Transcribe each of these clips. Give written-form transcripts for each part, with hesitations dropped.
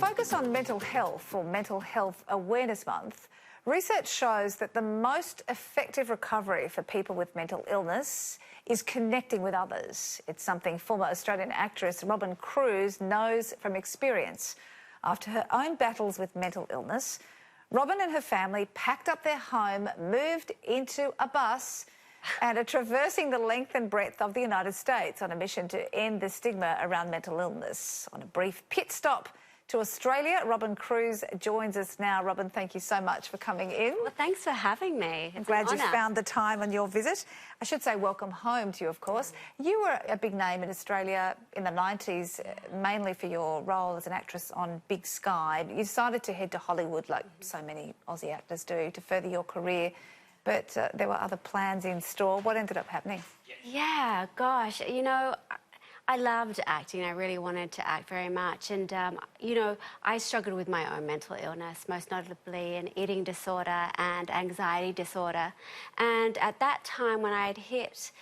focus on mental health, or Mental Health Awareness Month, research shows that the most effective recovery for people with mental illness is connecting with others. It's something former Australian actress Robyn Cruze knows from experience. After her own battles with mental illness, Robyn and her family packed up their home, moved into a bus and are traversing the length and breadth of the United States on a mission to end the stigma around mental illness. On a brief pit stop to Australia, Robyn Cruze joins us now. Robyn, thank you so much for coming in. Well, thanks for having me. I'm glad you found the time on your visit. I should say welcome home to you, of course. You were a big name in Australia in the 90s, mainly for your role as an actress on Big Sky. You decided to head to Hollywood, like so many Aussie actors do, to further your career. But there were other plans in store. What ended up happening? Yeah, gosh, you know, I loved acting. I really wanted to act very much. And, you know, I struggled with my own mental illness, most notably an eating disorder and anxiety disorder. And at that time, when I had hit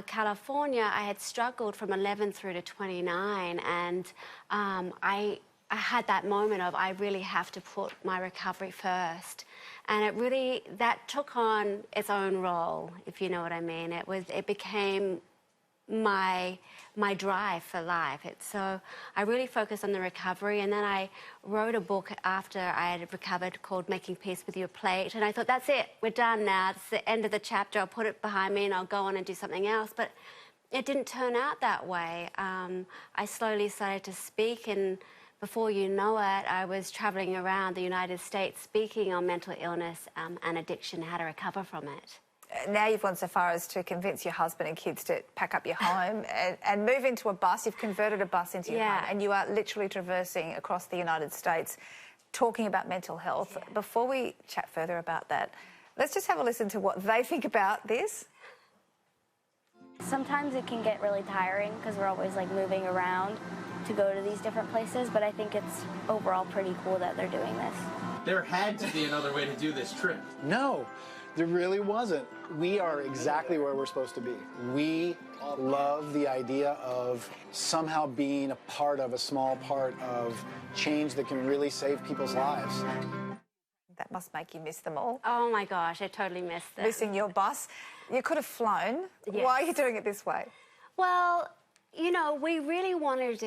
California, I had struggled from 11 through to 29. And I had that moment of, I really have to put my recovery first. And that took on its own role, if you know what I mean. It became my drive for life. So I really focused on the recovery, and then I wrote a book after I had recovered called Making Peace with Your Plate, and I thought, that's it, we're done now, it's the end of the chapter, I'll put it behind me and I'll go on and do something else. But it didn't turn out that way. I slowly started to speak, and before you know it, I was travelling around the United States speaking on mental illness and addiction, how to recover from it. Now you've gone so far as to convince your husband and kids to pack up your home and move into a bus. You've converted a bus into your home, and you are literally traversing across the United States talking about mental health. Yeah. Before we chat further about that, let's just have a listen to what they think about this. Sometimes it can get really tiring because we're always like moving around to go to these different places, but I think it's overall pretty cool that they're doing this. There had to be another way to do this trip. No, there really wasn't. We are exactly where we're supposed to be. We love the idea of somehow being a part of, a small part of change that can really save people's lives. That must make you miss them all. Oh my gosh, I totally missed them. Missing your bus. You could have flown. Yes. Why are you doing it this way? Well, you know, we really wanted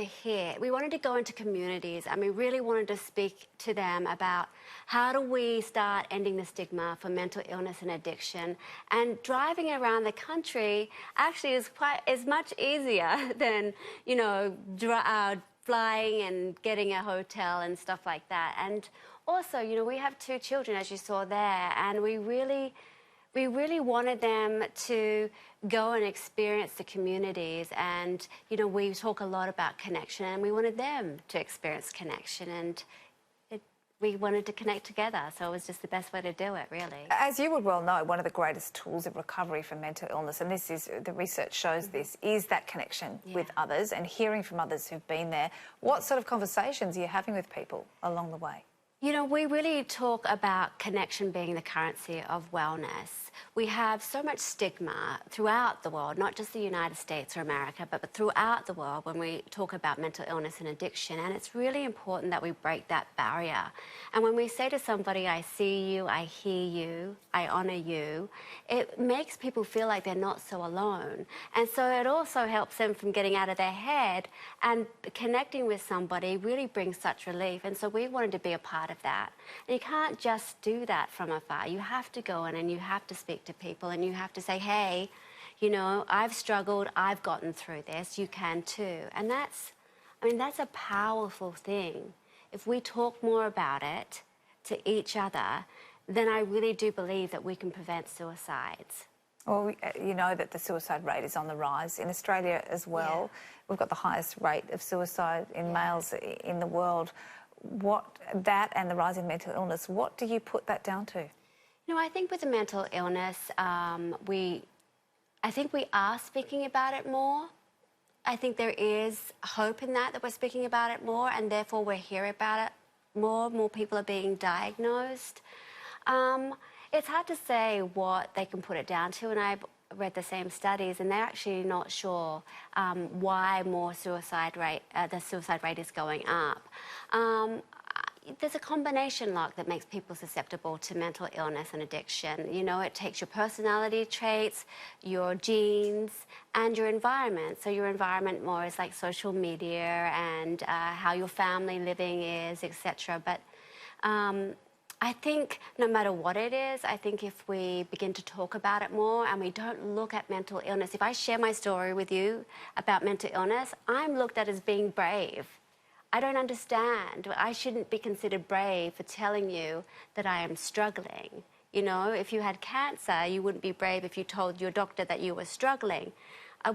we wanted to go into communities, and we really wanted to speak to them about how do we start ending the stigma for mental illness and addiction. And driving around the country actually is much easier than, you know, flying and getting a hotel and stuff like that. And also, you know, we have 2 children, as you saw there, and we really wanted them to go and experience the communities. And, you know, we talk a lot about connection, and we wanted them to experience connection, and we wanted to connect together. So it was just the best way to do it, really. As you would well know, one of the greatest tools of recovery from mental illness, and this is, the research shows this, is that connection with others and hearing from others who've been there. What sort of conversations are you having with people along the way? You know, we really talk about connection being the currency of wellness. We have so much stigma throughout the world, not just the United States or America, but throughout the world when we talk about mental illness and addiction. And it's really important that we break that barrier. And when we say to somebody, I see you, I hear you, I honour you, it makes people feel like they're not so alone. And so it also helps them from getting out of their head, and connecting with somebody really brings such relief. And so we wanted to be a part of that. And you can't just do that from afar. You have to go in and you have to speak to people, and you have to say, hey, you know, I've struggled, I've gotten through this, you can too. And that's a powerful thing. If we talk more about it to each other, then I really do believe that we can prevent suicides. Well, you know that the suicide rate is on the rise in Australia as well. Yeah. We've got the highest rate of suicide in males in the world. That and the rise in mental illness, what do you put that down to? You know, I think with the mental illness, I think we are speaking about it more. I think there is hope in that we're speaking about it more, and therefore we're hearing about it more. More people are being diagnosed. It's hard to say what they can put it down to, and I've read the same studies, and they're actually not sure why the suicide rate is going up. there's a combination lock that makes people susceptible to mental illness and addiction. You know, it takes your personality traits, your genes, and your environment. So your environment more is like social media and how your family living is, etc. But I think no matter what it is, I think if we begin to talk about it more and we don't look at mental illness, if I share my story with you about mental illness, I'm looked at as being brave. I don't understand. I shouldn't be considered brave for telling you that I am struggling. You know, if you had cancer, you wouldn't be brave if you told your doctor that you were struggling.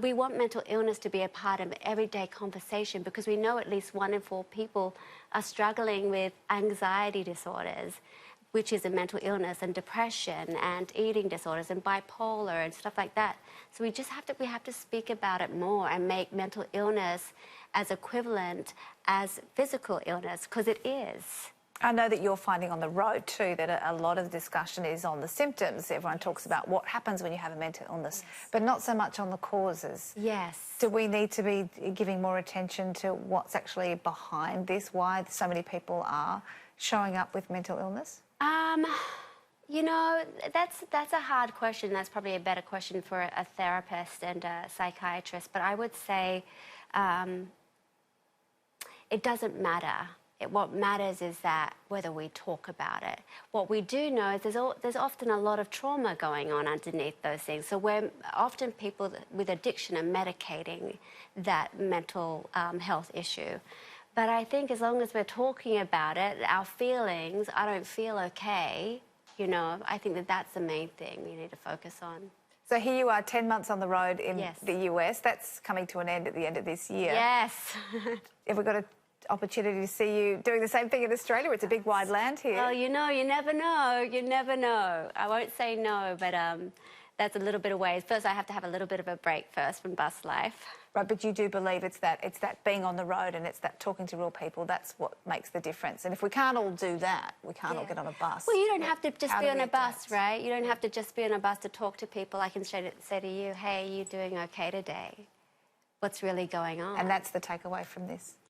We want mental illness to be a part of everyday conversation because we know at least 1 in 4 people are struggling with anxiety disorders, which is a mental illness, and depression and eating disorders and bipolar and stuff like that. So we have to speak about it more and make mental illness as equivalent as physical illness, because it is. I know that you're finding on the road too that a lot of the discussion is on the symptoms. Everyone talks about what happens when you have a mental illness, but not so much on the causes. Yes. Do we need to be giving more attention to what's actually behind this, why so many people are showing up with mental illness? You know, that's a hard question. That's probably a better question for a therapist and a psychiatrist. But I would say it doesn't matter. What matters is that whether we talk about it. What we do know is there's often a lot of trauma going on underneath those things. So often people with addiction are medicating that mental health issue. But I think as long as we're talking about it, our feelings, I don't feel okay, you know, I think that's the main thing we need to focus on. So here you are, 10 months on the road in Yes. the US. That's coming to an end at the end of this year. Yes. Have we got an opportunity to see you doing the same thing in Australia? It's a big wide land here. Well, you know, you never know. You never know. I won't say no, but that's a little bit of ways. First, I have to have a little bit of a break first from bus life. Right, but you do believe it's that being on the road and it's that talking to real people, that's what makes the difference. And if we can't all do that, we can't all get on a bus. Well, you don't have to just How be do on we a bus, adapt? right? You don't have to just be on a bus to talk to people. I can say to you, hey, you doing okay today? What's really going on? And that's the takeaway from this.